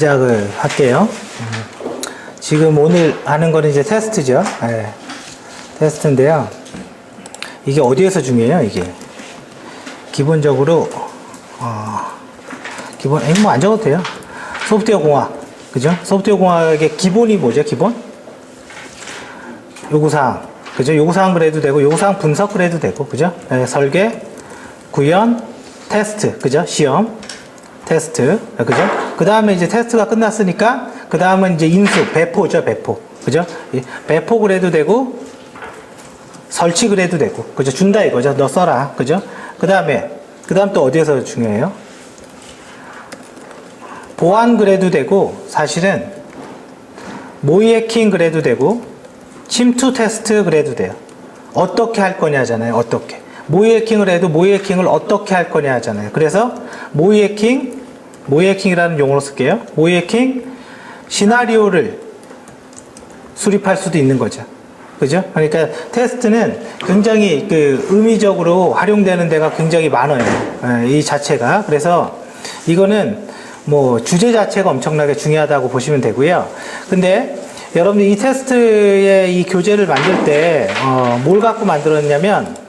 시작을 할게요. 지금 오늘 하는 거는 이제 테스트죠. 네. 테스트인데요. 이게 어디에서 중요해요, 이게? 기본적으로, 뭐 안 적어도 돼요. 소프트웨어 공학. 그죠? 소프트웨어 공학의 기본이 뭐죠, 기본? 요구사항. 그죠? 요구사항 그래도 되고, 요구사항 분석 그래도 되고, 그죠? 네, 설계, 구현, 테스트. 그죠? 시험, 테스트. 그죠? 그 다음에 이제 테스트가 끝났으니까, 그 다음은 이제 인수, 배포죠, 배포. 그죠? 배포 그래도 되고, 설치 그래도 되고. 그죠? 준다 이거죠. 너 써라. 그죠? 그 다음 또 어디에서 중요해요? 보안 그래도 되고, 사실은, 모의 해킹 그래도 되고, 침투 테스트 그래도 돼요. 어떻게 할 거냐잖아요. 어떻게. 모의 해킹을 해도 모의 해킹을 어떻게 할 거냐 하잖아요. 그래서 모의 해킹이라는 용어로 쓸게요. 모의 해킹 시나리오를 수립할 수도 있는 거죠. 그죠? 그러니까 테스트는 굉장히 의미적으로 활용되는 데가 굉장히 많아요. 이 자체가. 그래서 이거는 뭐 주제 자체가 엄청나게 중요하다고 보시면 되고요. 근데 여러분들 이 테스트의 이 교재를 만들 때 뭘 갖고 만들었냐면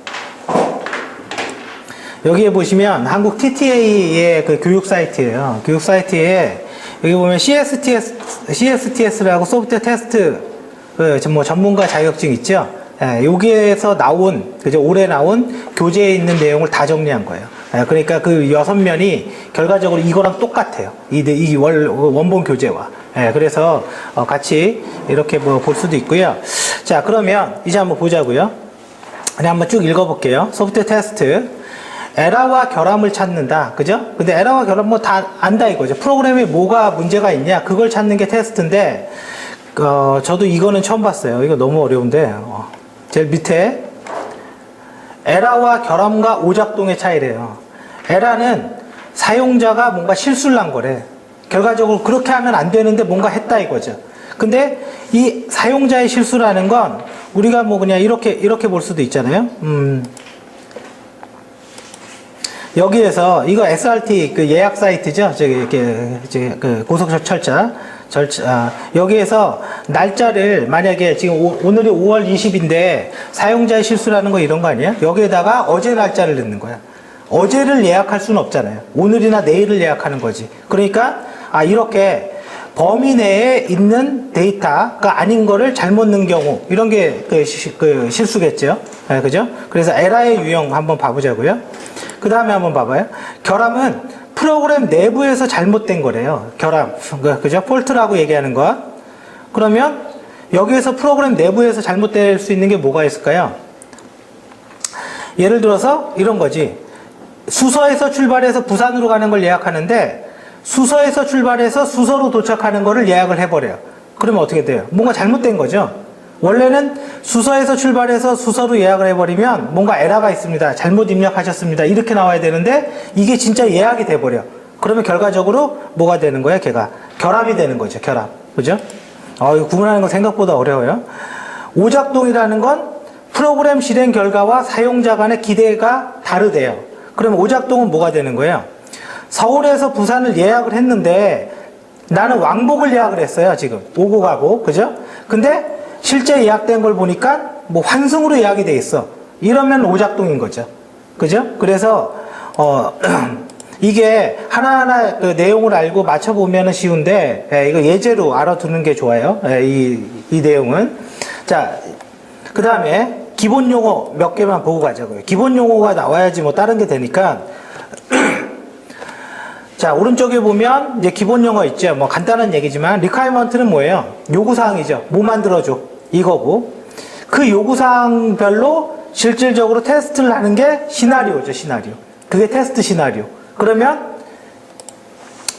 여기에 보시면 한국 TTA의 그 교육 사이트예요. 교육 사이트에 여기 보면 CSTS라고 소프트웨어 테스트 뭐 전문가 자격증 있죠. 예, 여기에서 나온 그죠? 올해 나온 교재에 있는 내용을 다 정리한 거예요. 예, 그러니까 그 6면이 결과적으로 이거랑 똑같아요. 이 원본 교재와. 예, 그래서 같이 이렇게 뭐 볼 수도 있고요. 자, 그러면 이제 한번 보자고요. 그냥 한번 쭉 읽어볼게요. 소프트웨어 테스트. 에러와 결함을 찾는다. 그죠? 근데 에러와 결함 뭐 다 안다 이거죠. 프로그램에 뭐가 문제가 있냐. 그걸 찾는 게 테스트인데, 저도 이거는 처음 봤어요. 이거 너무 어려운데, 제일 밑에, 에러와 결함과 오작동의 차이래요. 에러는 사용자가 뭔가 실수를 한 거래. 결과적으로 그렇게 하면 안 되는데 뭔가 했다 이거죠. 근데 이 사용자의 실수라는 건 우리가 뭐 그냥 이렇게 볼 수도 있잖아요. 여기에서 이거 SRT 그 예약 사이트죠. 그 고속철자 여기에서 날짜를 만약에 지금 오늘이 5월 20인데 사용자의 실수라는 거 이런 거 아니에요? 여기에다가 어제 날짜를 넣는 거야. 어제를 예약할 수는 없잖아요. 오늘이나 내일을 예약하는 거지. 그러니까 이렇게 범위 내에 있는 데이터가 아닌 거를 잘못 넣은 경우 이런 게 그 실수겠죠. 네, 그죠? 그래서 에러의 유형 한번 봐보자고요. 그 다음에 한번 봐봐요. 결함은 프로그램 내부에서 잘못된 거래요. 결함. 그죠? 폴트라고 얘기하는 거. 그러면 여기에서 프로그램 내부에서 잘못될 수 있는 게 뭐가 있을까요? 예를 들어서 이런 거지. 수서에서 출발해서 부산으로 가는 걸 예약하는데 수서에서 출발해서 수서로 도착하는 거를 예약을 해버려요. 그러면 어떻게 돼요? 뭔가 잘못된 거죠. 원래는 수서에서 출발해서 수서로 예약을 해버리면 뭔가 에러가 있습니다. 잘못 입력하셨습니다. 이렇게 나와야 되는데 이게 진짜 예약이 돼버려. 그러면 결과적으로 뭐가 되는 거야? 걔가 결함이 되는 거죠. 결함. 그죠? 이거 구분하는 거 생각보다 어려워요. 오작동이라는 건 프로그램 실행 결과와 사용자 간의 기대가 다르대요. 그러면 오작동은 뭐가 되는 거예요? 서울에서 부산을 예약을 했는데 나는 왕복을 예약을 했어요. 지금 오고 가고. 그죠? 근데 실제 예약된 걸 보니까 뭐 환승으로 예약이 돼 있어. 이러면 오작동인 거죠. 그죠? 그래서 이게 하나하나 그 내용을 알고 맞춰보면 쉬운데 이거 예제로 알아두는 게 좋아요. 이 내용은. 자, 그 다음에 기본 용어 몇 개만 보고 가자고요. 기본 용어가 나와야지 뭐 다른 게 되니까. 자, 오른쪽에 보면 이제 기본 용어 있죠. 뭐 간단한 얘기지만 requirement는 뭐예요? 요구사항이죠. 뭐 만들어줘. 이거고. 그 요구사항별로 실질적으로 테스트를 하는 게 시나리오죠. 시나리오. 그게 테스트 시나리오. 그러면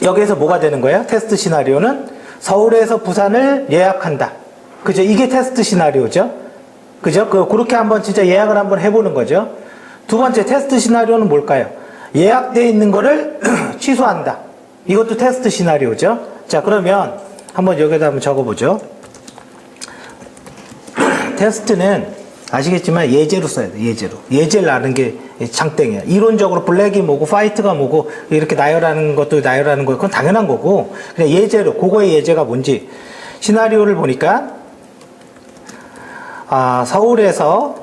여기에서 뭐가 되는 거예요? 테스트 시나리오는 서울에서 부산을 예약한다. 그죠? 이게 테스트 시나리오죠. 그죠? 그렇게 한번 진짜 예약을 한번 해보는 거죠. 두 번째 테스트 시나리오는 뭘까요? 예약되어 있는 거를 취소한다. 이것도 테스트 시나리오죠. 자, 그러면 한번 여기다 한번 적어보죠. 테스트는 아시겠지만 예제로 써야 돼. 예제로. 예제를 아는 게 장땡이야. 이론적으로 블랙이 뭐고 파이트가 뭐고 이렇게 나열하는 것도 나열하는 거 그건 당연한 거고 그냥 예제로 그거의 예제가 뭔지 시나리오를 보니까 서울에서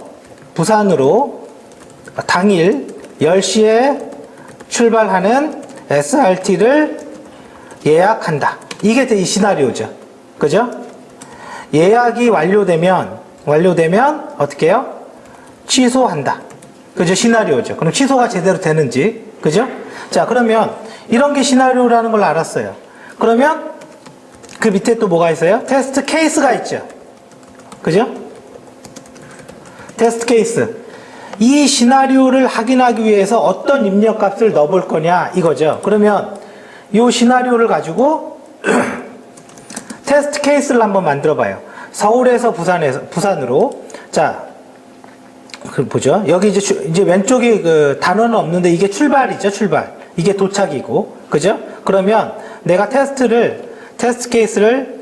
부산으로 당일 10시에 출발하는 SRT를 예약한다. 이게 이 시나리오죠. 그죠? 예약이 완료되면 어떻게 해요? 취소한다. 그죠? 시나리오죠. 그럼 취소가 제대로 되는지. 그죠? 자, 그러면 이런 게 시나리오라는 걸 알았어요. 그러면 그 밑에 또 뭐가 있어요? 테스트 케이스가 있죠. 그죠? 테스트 케이스. 이 시나리오를 확인하기 위해서 어떤 입력값을 넣어볼 거냐 이거죠. 그러면 이 시나리오를 가지고 테스트 케이스를 한번 만들어 봐요. 서울에서 부산으로. 자, 보죠. 여기 이제 왼쪽에 그 단어는 없는데 이게 출발이죠, 출발. 이게 도착이고. 그죠? 그러면 내가 테스트 케이스를,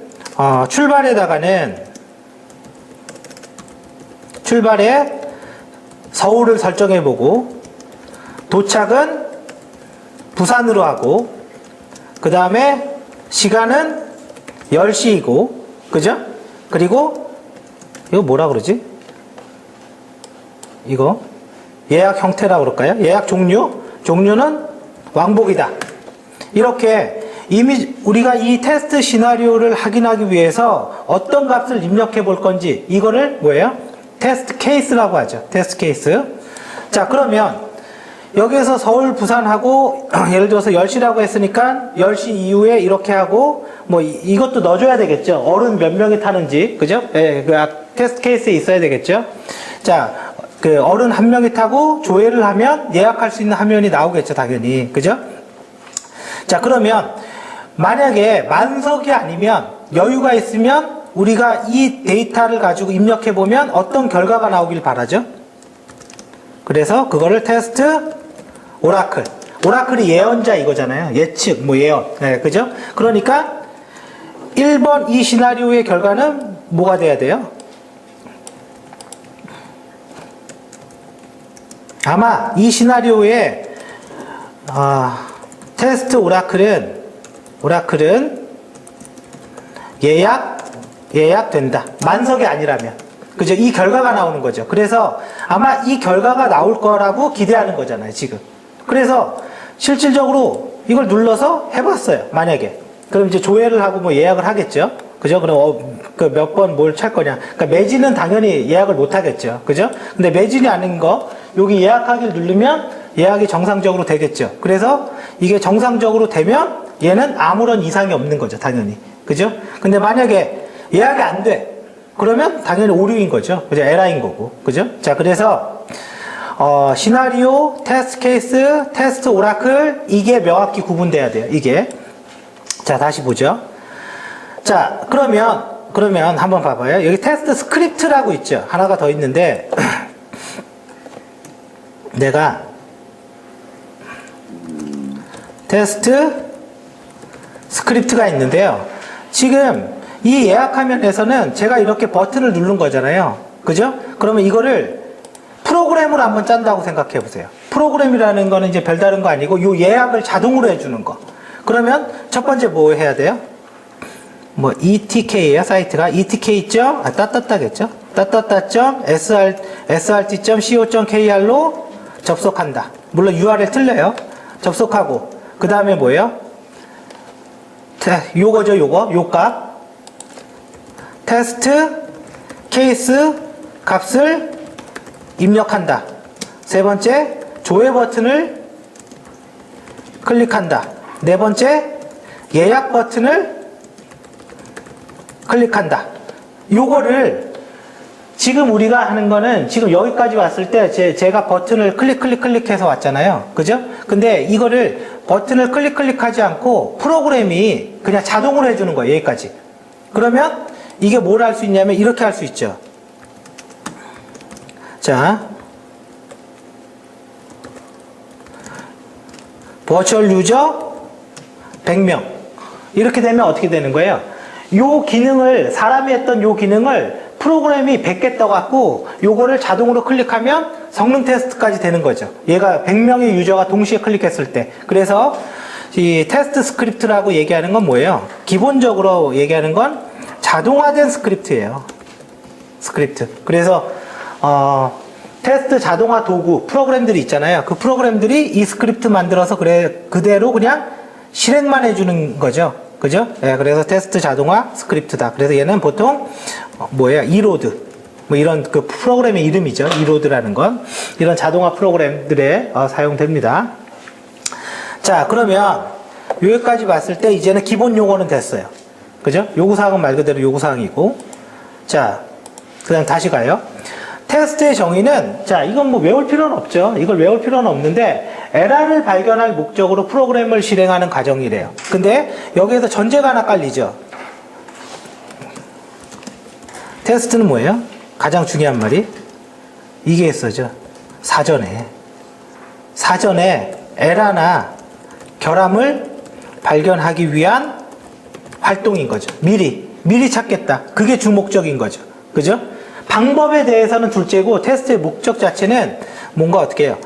출발에 서울을 설정해 보고, 도착은 부산으로 하고, 그 다음에 시간은 10시이고, 그죠? 그리고, 이거 뭐라 그러지? 이거, 예약 형태라고 그럴까요? 예약 종류는 왕복이다. 이렇게 이미 우리가 이 테스트 시나리오를 확인하기 위해서 어떤 값을 입력해 볼 건지, 이거를 뭐예요? 테스트 케이스라고 하죠. 테스트 케이스. 자, 그러면 여기에서 서울, 부산하고 예를 들어서 10시라고 했으니까 10시 이후에 이렇게 하고 뭐 이것도 넣어줘야 되겠죠. 어른 몇 명이 타는지. 그죠? 예, 그 테스트 케이스에 있어야 되겠죠. 자, 그 어른 한 명이 타고 조회를 하면 예약할 수 있는 화면이 나오겠죠. 당연히. 그죠? 자, 그러면 만약에 만석이 아니면 여유가 있으면 우리가 이 데이터를 가지고 입력해 보면 어떤 결과가 나오길 바라죠. 그래서 그거를 테스트 오라클. 오라클이 예언자 이거잖아요. 예측, 뭐 예언. 네, 그죠? 그러니까 1번 이 시나리오의 결과는 뭐가 돼야 돼요? 아마 이 시나리오의 테스트 오라클은 예약된다. 만석이 아니라면. 그죠? 이 결과가 나오는 거죠. 그래서 아마 이 결과가 나올 거라고 기대하는 거잖아요, 지금. 그래서 실질적으로 이걸 눌러서 해봤어요, 만약에. 그럼 이제 조회를 하고 뭐 예약을 하겠죠? 그죠? 그럼 그 몇 번 뭘 찰 거냐. 그러니까 매진은 당연히 예약을 못 하겠죠. 그죠? 근데 매진이 아닌 거, 여기 예약하기를 누르면 예약이 정상적으로 되겠죠. 그래서 이게 정상적으로 되면 얘는 아무런 이상이 없는 거죠, 당연히. 그죠? 근데 만약에 예약이 안 돼. 그러면 당연히 오류인 거죠. 그죠? 에러인 거고. 그죠? 자, 그래서, 시나리오, 테스트 케이스, 테스트 오라클, 이게 명확히 구분돼야 돼요. 이게. 자, 다시 보죠. 자, 그러면 한번 봐봐요. 여기 테스트 스크립트라고 있죠. 하나가 더 있는데, 내가 테스트 스크립트가 있는데요. 지금 이 예약 화면에서는 제가 이렇게 버튼을 누른 거잖아요. 그죠? 그러면 이거를 프로그램으로 한번 짠다고 생각해 보세요. 프로그램이라는 거는 이제 별다른 거 아니고 요 예약을 자동으로 해주는 거. 그러면 첫 번째 뭐 해야 돼요? 뭐 ETK예요, 사이트가. ETK.겠죠? srt.co.kr로 접속한다. 물론 URL 틀려요. 접속하고 그 다음에 뭐예요? 요거죠, 요 값. 테스트 케이스 값을 입력한다. 세 번째, 조회 버튼을 클릭한다. 네 번째, 예약 버튼을 클릭한다. 요거를 지금 우리가 하는 거는 지금 여기까지 왔을 때 제가 버튼을 클릭해서 왔잖아요. 그죠? 근데 이거를 버튼을 클릭하지 않고 프로그램이 그냥 자동으로 해주는 거예요. 여기까지. 그러면 이게 뭘 할 수 있냐면 이렇게 할 수 있죠. 자, 버추얼 유저 100명. 이렇게 되면 어떻게 되는 거예요? 요 기능을, 사람이 했던 요 기능을 프로그램이 100개 떠갖고 요거를 자동으로 클릭하면 성능 테스트까지 되는 거죠. 얘가 100명의 유저가 동시에 클릭했을 때. 그래서 이 테스트 스크립트라고 얘기하는 건 뭐예요? 기본적으로 얘기하는 건 자동화된 스크립트예요. 스크립트. 그래서 테스트 자동화 도구 프로그램들이 있잖아요. 그 프로그램들이 이 스크립트 만들어서 그대로 그냥 실행만 해주는 거죠. 그죠? 예, 그래서 테스트 자동화 스크립트다. 그래서 얘는 보통 뭐예요? 이로드. 뭐 이런 그 프로그램의 이름이죠. 이로드라는 건 이런 자동화 프로그램들에 사용됩니다. 자, 그러면 여기까지 봤을 때 이제는 기본 용어는 됐어요. 그죠? 요구사항은 말 그대로 요구사항이고. 자, 그 다음 다시 가요. 테스트의 정의는, 자, 이건 뭐 외울 필요는 없죠. 이걸 외울 필요는 없는데, 에러를 발견할 목적으로 프로그램을 실행하는 과정이래요. 근데 여기에서 전제가 하나 깔리죠. 테스트는 뭐예요? 가장 중요한 말이 이게 있어죠. 사전에 에러나 결함을 발견하기 위한 활동인 거죠. 미리 찾겠다. 그게 주목적인 거죠. 그죠? 방법에 대해서는 둘째고 테스트의 목적 자체는 뭔가 어떻게 해요?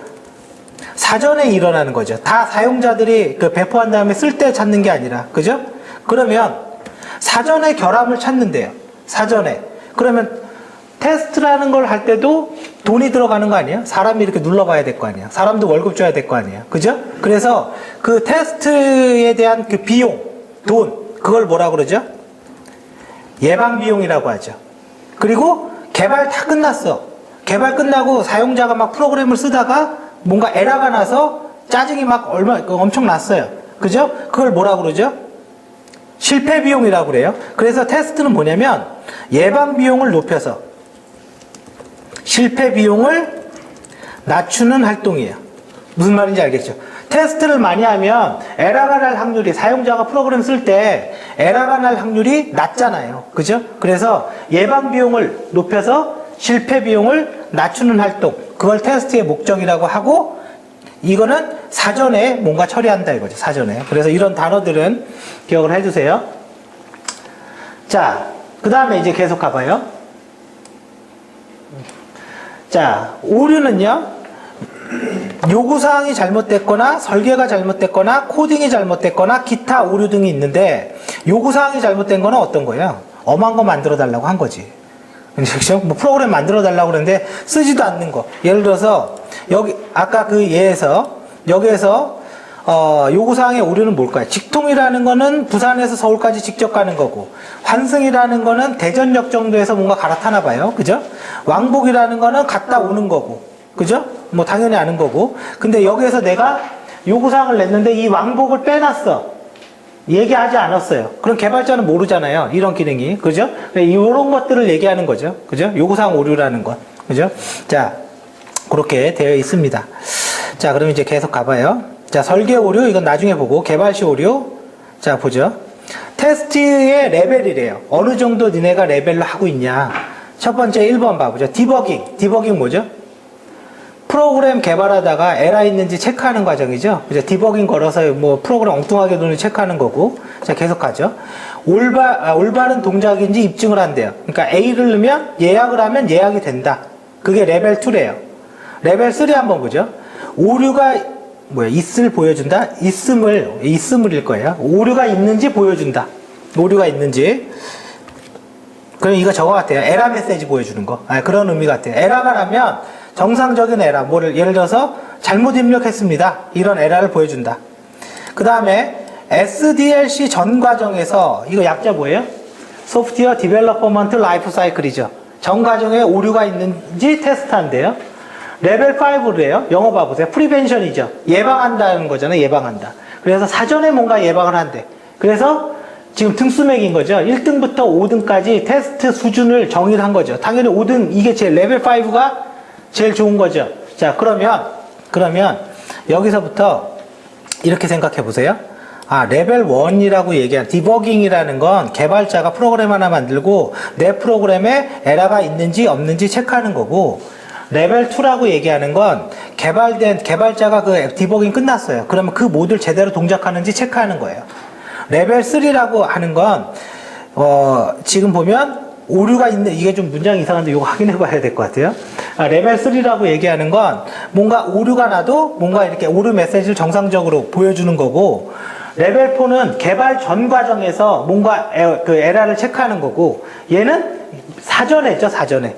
사전에 일어나는 거죠. 다 사용자들이 그 배포한 다음에 쓸 때 찾는 게 아니라. 그죠? 그러면 사전에 결함을 찾는데요. 사전에. 그러면 테스트라는 걸 할 때도 돈이 들어가는 거 아니에요? 사람이 이렇게 눌러봐야 될 거 아니에요? 사람도 월급 줘야 될 거 아니에요? 그죠? 그래서 그 테스트에 대한 그 비용, 돈, 그걸 뭐라 그러죠? 예방 비용이라고 하죠. 그리고 개발 다 끝났어. 개발 끝나고 사용자가 막 프로그램을 쓰다가 뭔가 에러가 나서 짜증이 막 엄청 났어요. 그죠? 그걸 뭐라 그러죠? 실패 비용이라고 그래요. 그래서 테스트는 뭐냐면 예방 비용을 높여서 실패 비용을 낮추는 활동이에요. 무슨 말인지 알겠죠? 테스트를 많이 하면 에러가 날 확률이, 사용자가 프로그램 쓸 때 에러가 날 확률이 낮잖아요. 그죠? 그래서 예방 비용을 높여서 실패 비용을 낮추는 활동, 그걸 테스트의 목적이라고 하고, 이거는 사전에 뭔가 처리한다 이거죠. 사전에. 그래서 이런 단어들은 기억을 해주세요. 자, 그 다음에 이제 계속 가봐요. 자, 오류는요, 요구사항이 잘못됐거나 설계가 잘못됐거나 코딩이 잘못됐거나 기타 오류 등이 있는데, 요구사항이 잘못된 거는 어떤 거예요? 엄한 거 만들어 달라고 한 거지. 뭐 프로그램 만들어 달라고 그러는데 쓰지도 않는 거. 예를 들어서 여기 아까 그 예에서 여기에서 요구사항의 오류는 뭘까요? 직통이라는 거는 부산에서 서울까지 직접 가는 거고, 환승이라는 거는 대전역 정도에서 뭔가 갈아타나 봐요. 그죠? 왕복이라는 거는 갔다 오는 거고, 그죠? 뭐 당연히 아는 거고. 근데 여기에서 내가 요구사항을 냈는데 이 왕복을 빼놨어. 얘기하지 않았어요. 그럼 개발자는 모르잖아요. 이런 기능이. 그죠? 이런 것들을 얘기하는 거죠. 그죠? 요구사항 오류라는 것. 그죠? 자, 그렇게 되어 있습니다. 자, 그럼 이제 계속 가봐요. 자, 설계 오류, 이건 나중에 보고, 개발 시 오류. 자, 보죠. 테스트의 레벨이래요. 어느 정도 니네가 레벨로 하고 있냐. 첫 번째 1번 봐보죠. 디버깅. 디버깅 뭐죠? 프로그램 개발하다가 에러 있는지 체크하는 과정이죠. 그죠? 디버깅 걸어서 뭐 프로그램 엉뚱하게 도는 체크하는 거고. 자, 계속 가죠. 올바른 동작인지 입증을 한대요. 그러니까 A를 넣으면 예약을 하면 예약이 된다. 그게 레벨 2래요. 레벨 3 한번 보죠. 오류가 있을 보여준다? 있음을일 거예요. 오류가 있는지 보여준다. 오류가 있는지. 그럼 이거 저거 같아요. 에러 메시지 보여주는 거. 그런 의미 같아요. 에러가 나면 정상적인 에러, 예를 들어서 잘못 입력했습니다. 이런 에러를 보여준다. 그 다음에 SDLC 전 과정에서, 이거 약자 뭐예요? 소프트웨어 디벨로퍼먼트 라이프 사이클이죠. 전 과정에 오류가 있는지 테스트한대요. 레벨 5래요. 영어 봐보세요. 프리벤션이죠. 예방한다는 거잖아요. 예방한다. 그래서 사전에 뭔가 예방을 한대. 그래서 지금 등수맥인 거죠. 1등부터 5등까지 테스트 수준을 정의를 한 거죠. 당연히 5등, 이게 제일 레벨 5가 제일 좋은 거죠. 자, 그러면 여기서부터 이렇게 생각해 보세요. 레벨 1이라고 얘기한 디버깅이라는 건 개발자가 프로그램 하나 만들고 내 프로그램에 에러가 있는지 없는지 체크하는 거고, 레벨 2라고 얘기하는 건 개발자가 그 디버깅 끝났어요. 그러면 그 모드를 제대로 동작하는지 체크하는 거예요. 레벨 3라고 하는 건 지금 보면 오류가 있는, 이게 좀 문장이 이상한데 이거 확인해 봐야 될 것 같아요. 레벨 3라고 얘기하는 건 뭔가 오류가 나도 뭔가 이렇게 오류 메시지를 정상적으로 보여주는 거고, 레벨 4는 개발 전 과정에서 뭔가 그 에러를 체크하는 거고, 얘는 사전에죠, 사전에.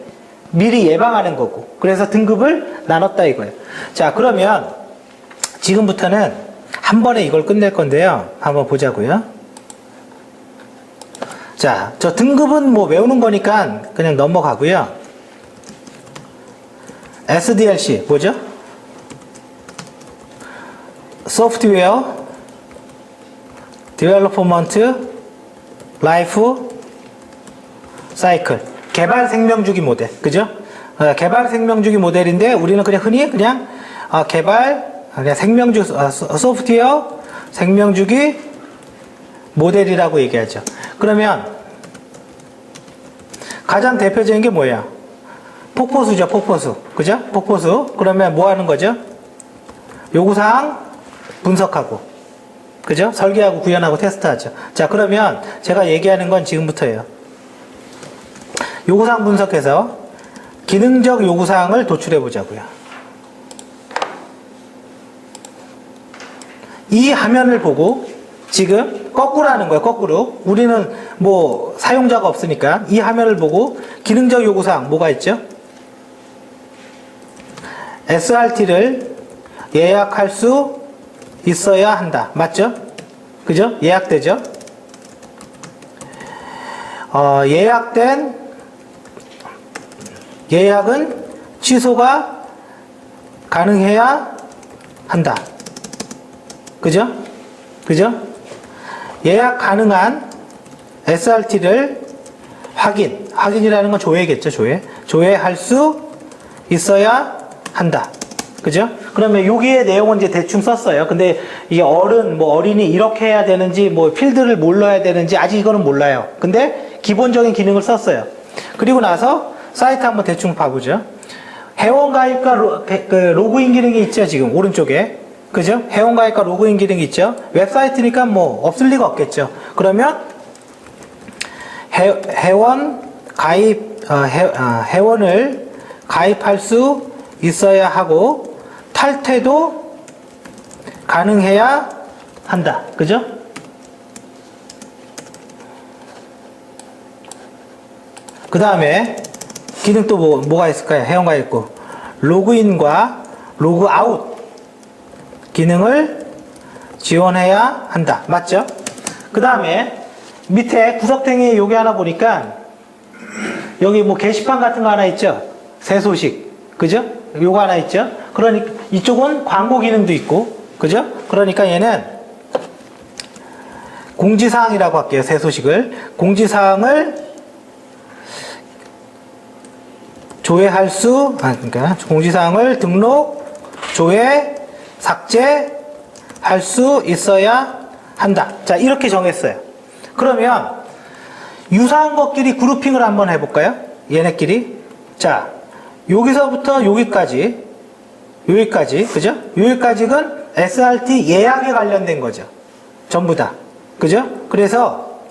미리 예방하는 거고. 그래서 등급을 나눴다 이거예요. 자, 그러면 지금부터는 한 번에 이걸 끝낼 건데요. 한번 보자고요. 자, 저 등급은 뭐 외우는 거니까 그냥 넘어가고요. SDLC 뭐죠? 소프트웨어 디벨로퍼먼트 라이프 사이클, 개발 생명주기 모델, 그죠? 개발 생명주기 모델인데 우리는 그냥 흔히 그냥 그냥 소프트웨어 생명주기 모델이라고 얘기하죠. 그러면 가장 대표적인 게 뭐예요? 폭포수죠, 폭포수. 그죠? 폭포수. 그러면 뭐 하는 거죠? 요구사항 분석하고, 그죠? 설계하고 구현하고 테스트하죠. 자, 그러면 제가 얘기하는 건 지금부터예요. 요구사항 분석해서 기능적 요구사항을 도출해 보자고요. 이 화면을 보고 지금 거꾸로 하는 거예요. 거꾸로. 우리는 뭐 사용자가 없으니까 이 화면을 보고 기능적 요구사항 뭐가 있죠? SRT를 예약할 수 있어야 한다. 맞죠? 그죠? 예약되죠? 예약은 취소가 가능해야 한다. 그죠? 그죠? 예약 가능한 SRT를 확인이라는 건 조회겠죠, 조회할 수 있어야 한다. 그죠? 그러면 여기에 내용은 이제 대충 썼어요. 근데 이게 어린이 이렇게 해야 되는지, 뭐 필드를 뭘 넣어야 되는지 아직 이거는 몰라요. 근데 기본적인 기능을 썼어요. 그리고 나서 사이트 한번 대충 봐보죠. 회원가입과 로그인 기능이 있죠, 지금 오른쪽에. 그죠? 회원가입과 로그인 기능이 있죠? 웹사이트니까 뭐 없을 리가 없겠죠. 그러면 회원을 가입할 수 있어야 하고 탈퇴도 가능해야 한다. 그죠? 그 다음에 기능 또 뭐가 있을까요? 회원가입 있고 로그인과 로그아웃 기능을 지원해야 한다. 맞죠? 그 다음에 밑에 구석탱이 여기 하나 보니까 여기 뭐 게시판 같은 거 하나 있죠? 새 소식. 그죠? 요거 하나 있죠? 그러니까 이쪽은 광고 기능도 있고, 그죠? 그러니까 얘는 공지사항이라고 할게요. 새 소식을. 공지사항을 조회할 그러니까 공지사항을 등록, 조회, 삭제할 수 있어야 한다. 자, 이렇게 정했어요. 그러면 유사한 것끼리 그룹핑을 한번 해볼까요? 얘네끼리. 자, 여기서부터 여기까지, 그죠? 여기까지는 SRT 예약에 관련된 거죠. 전부 다. 그죠? 그래서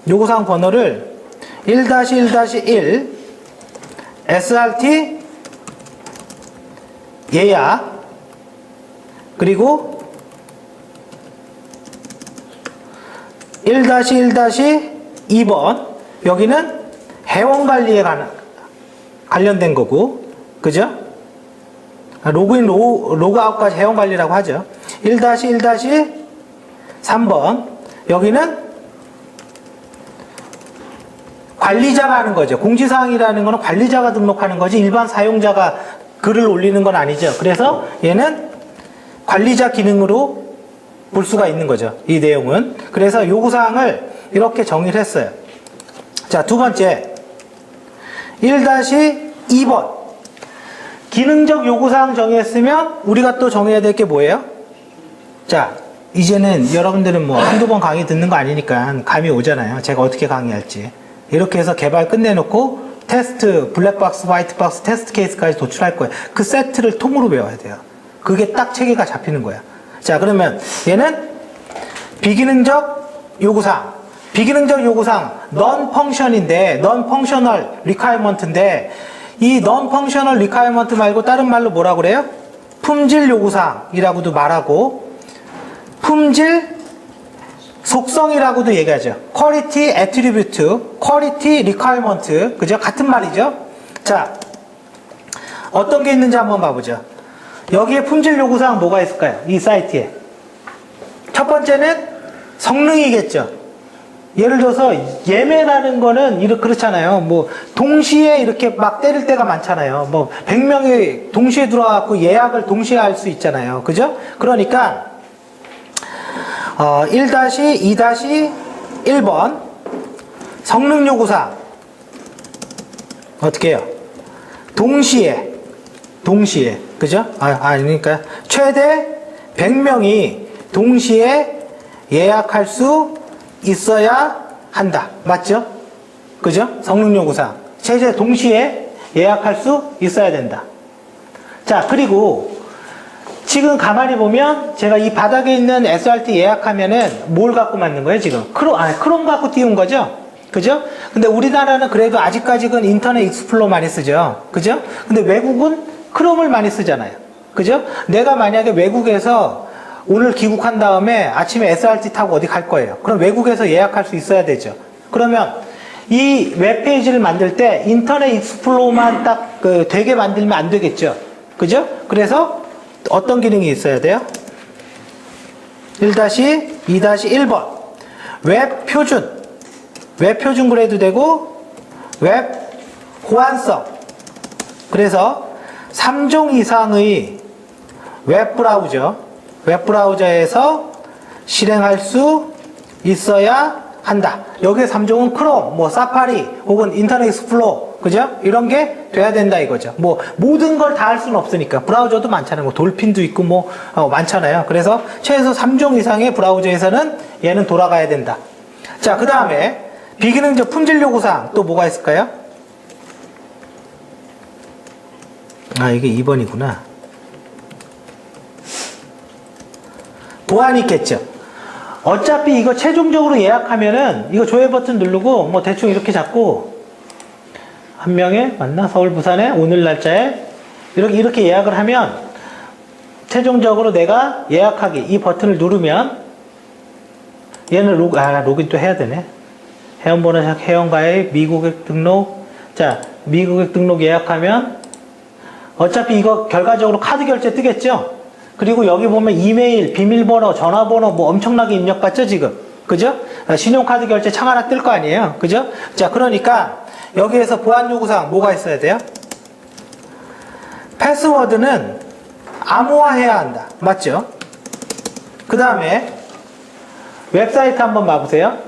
요구사항 번호를 1-1-1 SRT 예약, 그리고 1-1-2번 여기는 회원관리에 관련된 거고, 그죠? 로그인, 로그아웃까지 회원관리라고 하죠. 1-1-3번 여기는 관리자가 하는 거죠. 공지사항이라는 거는 관리자가 등록하는 거지 일반 사용자가 글을 올리는 건 아니죠. 그래서 얘는 관리자 기능으로 볼 수가 있는 거죠. 이 내용은. 그래서 요구사항을 이렇게 정의를 했어요. 자, 두 번째 1-2번 기능적 요구사항 정의했으면 우리가 또 정해야 될 게 뭐예요? 자, 이제는 여러분들은 뭐 한두 번 강의 듣는 거 아니니까 감이 오잖아요. 제가 어떻게 강의할지. 이렇게 해서 개발 끝내놓고 테스트, 블랙박스, 화이트박스, 테스트 케이스까지 도출할 거예요. 그 세트를 통으로 배워야 돼요. 그게 딱 체계가 잡히는 거야. 자, 그러면 얘는 비기능적 요구사항. 비기능적 요구사항, non-function인데, non-functional requirement인데, 이 non-functional requirement 말고 다른 말로 뭐라고 그래요? 품질 요구사항이라고도 말하고, 품질 속성이라고도 얘기하죠. quality attribute, quality requirement. 그죠? 같은 말이죠? 자, 어떤 게 있는지 한번 봐보죠. 여기에 품질 요구사항 뭐가 있을까요? 이 사이트에. 첫 번째는 성능이겠죠. 예를 들어서 예매라는 거는 그렇잖아요. 뭐 동시에 이렇게 막 때릴 때가 많잖아요. 뭐 100명이 동시에 들어와갖고 예약을 동시에 할 수 있잖아요. 그죠? 그러니까 1-2-1번 성능 요구사항 어떻게 해요? 동시에 그죠? 그러니까 최대 100명이 동시에 예약할 수 있어야 한다. 맞죠? 그죠? 성능 요구사항. 최대 동시에 예약할 수 있어야 된다. 자, 그리고 지금 가만히 보면 제가 이 바닥에 있는 SRT 예약하면은 뭘 갖고 만든 거예요, 지금? 크롬 갖고 띄운 거죠? 그죠? 근데 우리나라는 그래도 아직까지는 인터넷 익스플로러 많이 쓰죠. 그죠? 근데 외국은 크롬을 많이 쓰잖아요. 그죠? 내가 만약에 외국에서 오늘 귀국한 다음에 아침에 SRT 타고 어디 갈 거예요. 그럼 외국에서 예약할 수 있어야 되죠. 그러면 이 웹페이지를 만들 때 인터넷 익스플로러만 딱 되게 만들면 안 되겠죠. 그죠? 그래서 어떤 기능이 있어야 돼요? 1-2-1번 웹 표준 그래도 되고 웹 호환성. 그래서 3종 이상의 웹브라우저에서 실행할 수 있어야 한다. 여기에 3종은 크롬, 뭐 사파리 혹은 인터넷 익스플로러, 그죠? 이런 게 돼야 된다 이거죠. 뭐 모든 걸 다 할 수는 없으니까. 브라우저도 많잖아요. 뭐 돌핀도 있고 뭐 많잖아요. 그래서 최소 3종 이상의 브라우저에서는 얘는 돌아가야 된다. 자, 그 다음에 비기능적 품질 요구사항 또 뭐가 있을까요? 이게 2번이구나. 보안이 있겠죠. 어차피 이거 최종적으로 예약하면은 이거 조회 버튼 누르고 뭐 대충 이렇게 잡고 한 명에 맞나? 서울 부산에 오늘 날짜에 이렇게 예약을 하면 최종적으로 내가 예약하기 이 버튼을 누르면 얘는 로그인 또 해야 되네. 회원번호 회원가입 미고객 등록. 자, 미고객 등록 예약하면 어차피 이거 결과적으로 카드 결제 뜨겠죠? 그리고 여기 보면 이메일, 비밀번호, 전화번호 뭐 엄청나게 입력받죠, 지금? 그죠? 신용카드 결제 창 하나 뜰 거 아니에요? 그죠? 자, 그러니까 여기에서 보안 요구사항 뭐가 있어야 돼요? 패스워드는 암호화해야 한다. 맞죠? 그 다음에 웹사이트 한번 봐보세요.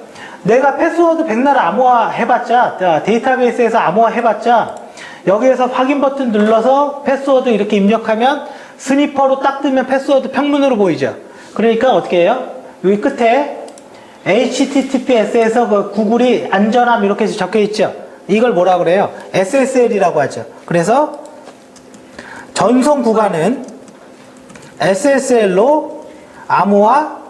내가 패스워드 백날 암호화 해봤자, 데이터베이스에서 암호화 해봤자 여기에서 확인 버튼 눌러서 패스워드 이렇게 입력하면 스니퍼로 딱 뜨면 패스워드 평문으로 보이죠. 그러니까 어떻게 해요? 여기 끝에 HTTPS에서 그 구글이 안전함 이렇게 적혀 있죠. 이걸 뭐라 그래요? SSL이라고 하죠. 그래서 전송 구간은 SSL로 암호화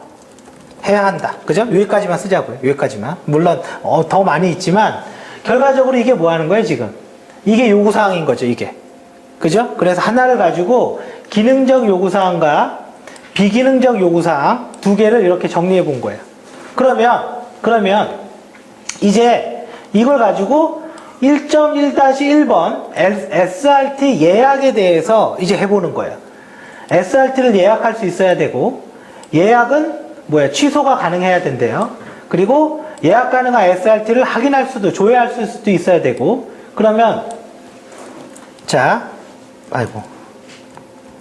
해야 한다. 그죠? 여기까지만 쓰자고요. 여기까지만. 물론 더 많이 있지만 결과적으로 이게 뭐 하는 거예요, 지금? 이게 요구사항인 거죠, 이게. 그죠? 그래서 하나를 가지고 기능적 요구사항과 비기능적 요구사항 두 개를 이렇게 정리해 본 거예요. 그러면 이제 이걸 가지고 1.1-1번 SRT 예약에 대해서 이제 해보는 거예요. SRT를 예약할 수 있어야 되고 예약은 취소가 가능해야 된대요. 그리고 예약 가능한 SRT를 확인할 수도 조회할 수도 있어야 되고 그러면 자,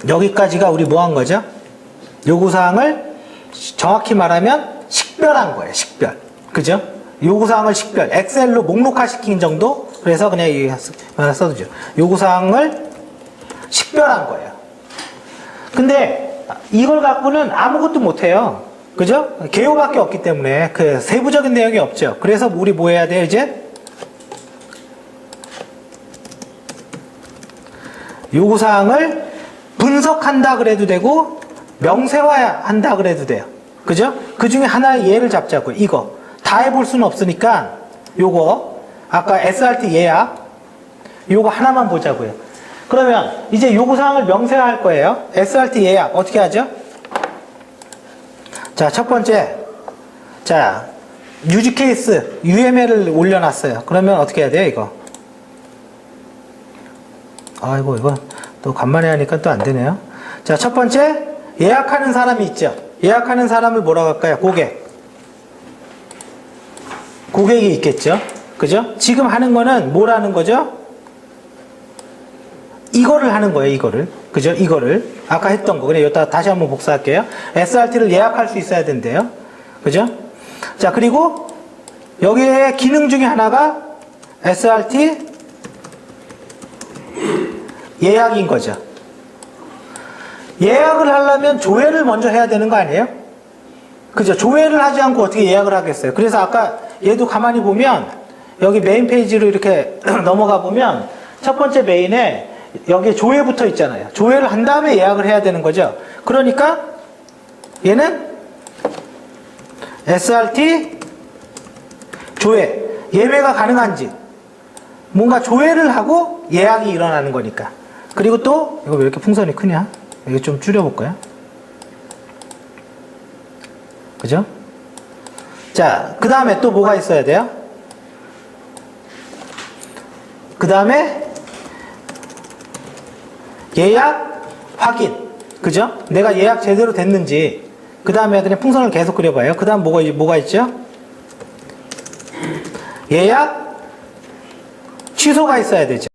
여기까지가 우리 뭐 한 거죠? 요구사항을 정확히 말하면 식별한 거예요. 식별. 그죠? 요구사항을 식별. 엑셀로 목록화 시킨 정도? 그래서 그냥 하나 써두죠. 요구사항을 식별한 거예요. 근데 이걸 갖고는 아무것도 못해요. 그죠? 개요밖에 없기 때문에 그 세부적인 내용이 없죠. 그래서 우리 뭐 해야 돼요, 이제? 요구사항을 분석한다 그래도 되고 명세화한다 그래도 돼요. 그죠? 그 중에 하나의 예를 잡자고요. 이거 다 해볼 수는 없으니까 요거 아까 SRT 예약 요거 하나만 보자고요. 그러면 이제 요구사항을 명세할 거예요. SRT 예약 어떻게 하죠? 자, 첫 번째, 자, 유지 케이스 UML을 올려놨어요. 그러면 어떻게 해야 돼요, 이거? 아이고, 이거 또 간만에 하니까 또 안 되네요. 자, 첫 번째, 예약하는 사람이 있죠. 예약하는 사람을 뭐라고 할까요? 고객. 고객이 있겠죠. 그죠? 지금 하는 거는 뭘 하는 거죠? 이거를 하는 거예요, 이거를. 그죠? 이거를. 아까 했던 거. 그래, 여기다 다시 한번 복사할게요. SRT를 예약할 수 있어야 된대요. 그죠? 자, 그리고 여기에 기능 중에 하나가 SRT 예약인 거죠. 예약을 하려면 조회를 먼저 해야 되는 거 아니에요? 그죠? 조회를 하지 않고 어떻게 예약을 하겠어요? 그래서 아까 얘도 가만히 보면 여기 메인 페이지로 이렇게 넘어가 보면 첫 번째 메인에 여기에 조회 붙어 있잖아요. 조회를 한 다음에 예약을 해야 되는 거죠. 그러니까 얘는 SRT 조회, 예매가 가능한지 뭔가 조회를 하고 예약이 일어나는 거니까. 그리고 또 이거 왜 이렇게 풍선이 크냐? 이거 좀 줄여볼까요? 그죠? 자, 그 다음에 또 뭐가 있어야 돼요? 그 다음에 예약 확인. 그죠? 내가 예약 제대로 됐는지. 그 다음에 그냥 풍선을 계속 그려봐요. 그 다음 뭐가 있죠? 예약 취소가 있어야 되죠.